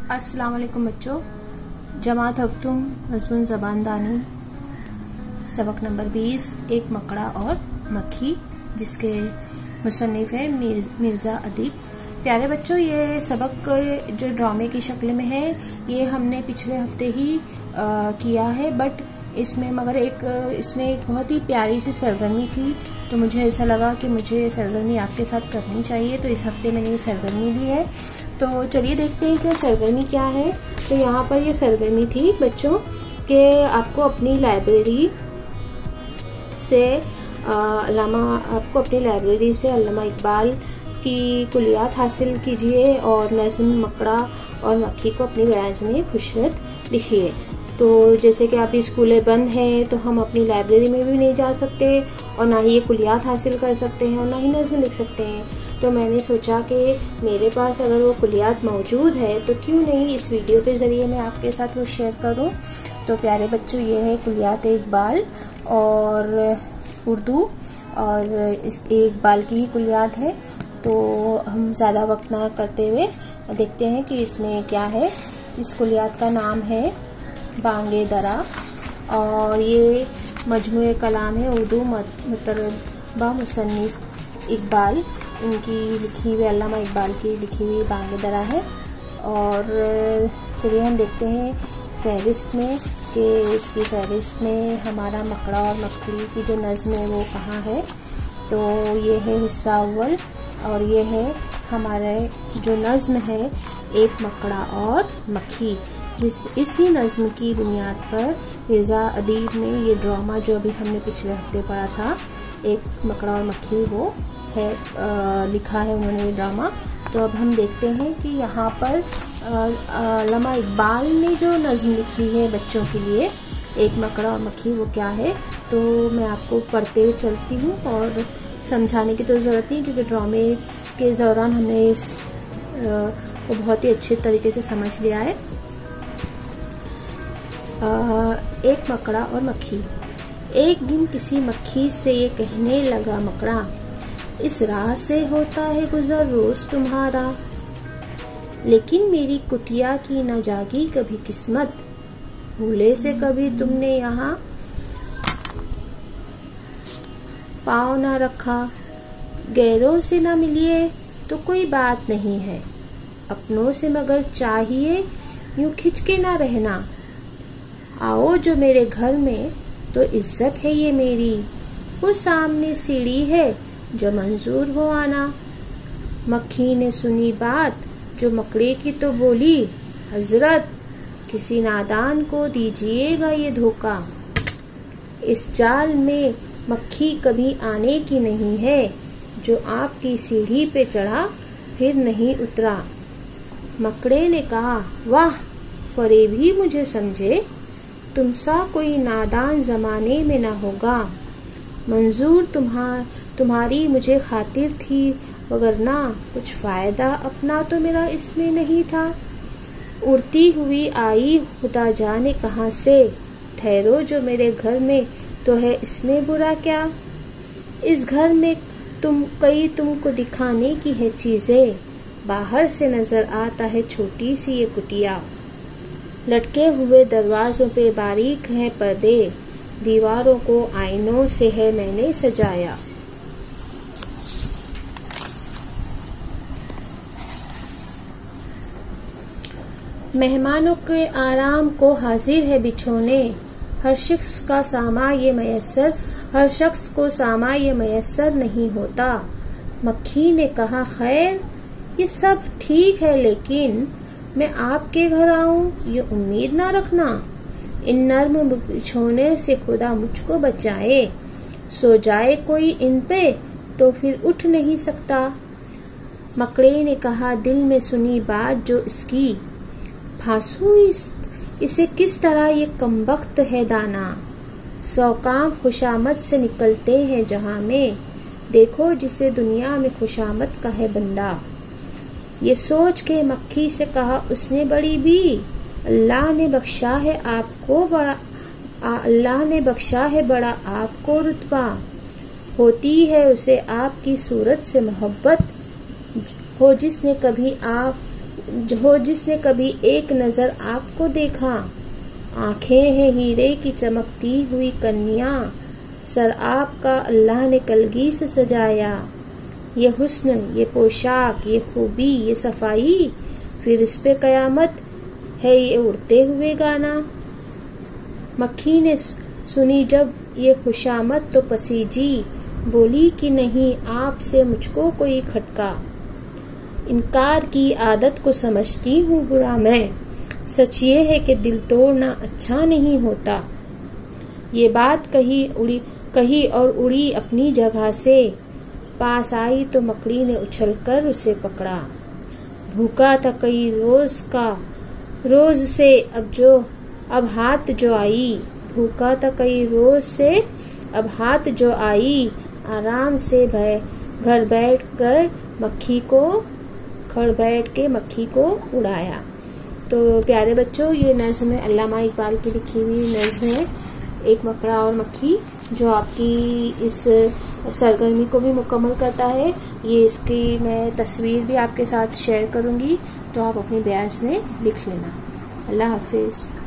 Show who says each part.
Speaker 1: अस्सलाम वालेकुम बच्चों। जमात हफ्तुम मज़मून ज़बान दानी सबक नंबर 20 एक मकड़ा और मक्खी, जिसके मुसन्निफ है मिर्ज़ा अदीब। प्यारे बच्चों, ये सबक जो ड्रामे की शक्ल में है ये हमने पिछले हफ्ते ही किया है, बट इसमें एक बहुत ही प्यारी सी सरगर्मी थी, तो मुझे ऐसा लगा कि मुझे ये सरगर्मी आपके साथ करनी चाहिए, तो इस हफ्ते मैंने ये सरगर्मी ली है। तो चलिए देखते हैं कि सरगर्मी क्या है। तो यहाँ पर ये सरगर्मी थी बच्चों कि आपको अपनी लाइब्रेरी से अल्लामा इकबाल की कुलियात हासिल कीजिए और नज़्म मकड़ा और मक्खी को अपनी बयान में खुशरत लिखिए। तो जैसे कि आप स्कूलें बंद हैं तो हम अपनी लाइब्रेरी में भी नहीं जा सकते और ना ही ये कुलियात हासिल कर सकते हैं और ना ही नज़्म लिख सकते हैं। तो मैंने सोचा कि मेरे पास अगर वो कुलियात मौजूद है तो क्यों नहीं इस वीडियो के ज़रिए मैं आपके साथ वो शेयर करूं। तो प्यारे बच्चों, ये है कुलियात इकबाल और उर्दू, और इस इकबाल की ही कुलियात है। तो हम ज़्यादा वक्त ना करते हुए देखते हैं कि इसमें क्या है। इस कुलियात का नाम है बांगे दरा और ये मजमूए कलाम है उर्दू मुतरबा मुसन्निफ इकबाल, इनकी लिखी हुई अल्लामा इकबाल की लिखी हुई बांगे दरा है। और चलिए हम देखते हैं फहरिस्त में कि इसकी फहरिस्त में हमारा मकड़ा और मक्खी की जो नज़्म है वो कहाँ है। तो ये है हिस्सा अव्वल और ये है हमारे जो नज़्म है एक मकड़ा और मक्खी, इसी नज़्म की बुनियाद पर मिर्ज़ा अदीब ने ये ड्रामा जो अभी हमने पिछले हफ्ते पढ़ा था एक मकड़ा और मक्खी, वो है लिखा है उन्होंने ये ड्रामा। तो अब हम देखते हैं कि यहाँ पर अल्लामा इकबाल ने जो नज़्म लिखी है बच्चों के लिए एक मकड़ा और मक्खी वो क्या है। तो मैं आपको पढ़ते हुए चलती हूँ और समझाने की तो ज़रूरत नहीं, क्योंकि ड्रामे के दौरान हमने इस को बहुत ही अच्छे तरीके से समझ लिया है। एक मकड़ा और मक्खी। एक दिन किसी मक्खी से ये कहने लगा मकड़ा, इस राह से होता है गुजर रोज तुम्हारा, लेकिन मेरी कुटिया की न जागी कभी किस्मत, भूले से कभी तुमने यहाँ पाँव न रखा। गैरों से न मिलिए तो कोई बात नहीं है, अपनों से मगर चाहिए यूं खिंच के ना रहना। आओ जो मेरे घर में तो इज्जत है ये मेरी, वो सामने सीढ़ी है जो मंजूर हो आना। मक्खी ने सुनी बात जो मकड़े की तो बोली, हजरत किसी नादान को दीजिएगा ये धोखा। इस जाल में मक्खी कभी आने की नहीं है, जो आपकी सीढ़ी पे चढ़ा फिर नहीं उतरा। मकड़े ने कहा, वाह फरेबी मुझे समझे, तुम सा कोई नादान जमाने में ना होगा। मंजूर तुम्हारी मुझे खातिर थी, वगरना कुछ फायदा अपना तो मेरा इसमें नहीं था। उड़ती हुई आई खुदा जाने कहाँ से, ठहरो जो मेरे घर में तो है इसमें बुरा क्या। इस घर में तुमको दिखाने की है चीजें, बाहर से नजर आता है छोटी सी ये कुटिया। लटके हुए दरवाजों पे बारीक हैं पर्दे, दीवारों को आईनों से है मैंने सजाया। मेहमानों के आराम को हाजिर है बिछोने, हर शख्स को सामा ये मयस्सर नहीं होता। मक्खी ने कहा, खैर ये सब ठीक है, लेकिन मैं आपके घर आऊं ये उम्मीद ना रखना। इन नर्म बिछोने से खुदा मुझको बचाए, सो जाए कोई इन पे तो फिर उठ नहीं सकता। मकड़े ने कहा, दिल में सुनी बात जो इसकी, फांसू इसे किस तरह ये कमबख्त है दाना। 100 काम खुशामद से निकलते हैं जहां में, देखो जिसे दुनिया में खुशामद का है बंदा। ये सोच के मक्खी से कहा उसने बड़ी भी, अल्लाह ने बख्शा है बड़ा आपको रुतबा, होती है उसे आपकी सूरत से मोहब्बत, हो जिसने कभी आप हो जिसने कभी एक नजर आपको देखा। आंखें हैं हीरे की चमकती हुई कन्या, सर आपका अल्लाह ने कलगी से सजाया। ये हुस्न, ये पोशाक, ये खूबी, ये सफाई, फिर इस पे कयामत है ये उड़ते हुए गाना। मक्खी ने सुनी जब ये खुशामद तो पसीजी, बोली कि नहीं आपसे मुझको कोई खटका। इनकार की आदत को समझती हूँ बुरा मैं, सच ये है कि दिल तोड़ना अच्छा नहीं होता। ये बात कही और उड़ी अपनी जगह से, पास आई तो मकड़ी ने उछलकर उसे पकड़ा। भूखा था कई रोज से अब हाथ जो आई, भूखा था कई रोज से अब हाथ जो आई, आराम से घर बैठ के मक्खी को उड़ाया। तो प्यारे बच्चों, ये नज़्म है अल्लामा इकबाल की लिखी हुई नज़्म है एक मकड़ा और मक्खी, जो आपकी इस सरगर्मी को भी मुकम्मल करता है। ये इसकी मैं तस्वीर भी आपके साथ शेयर करूँगी, तो आप अपनी बयास में लिख लेना। अल्लाह हाफिज़।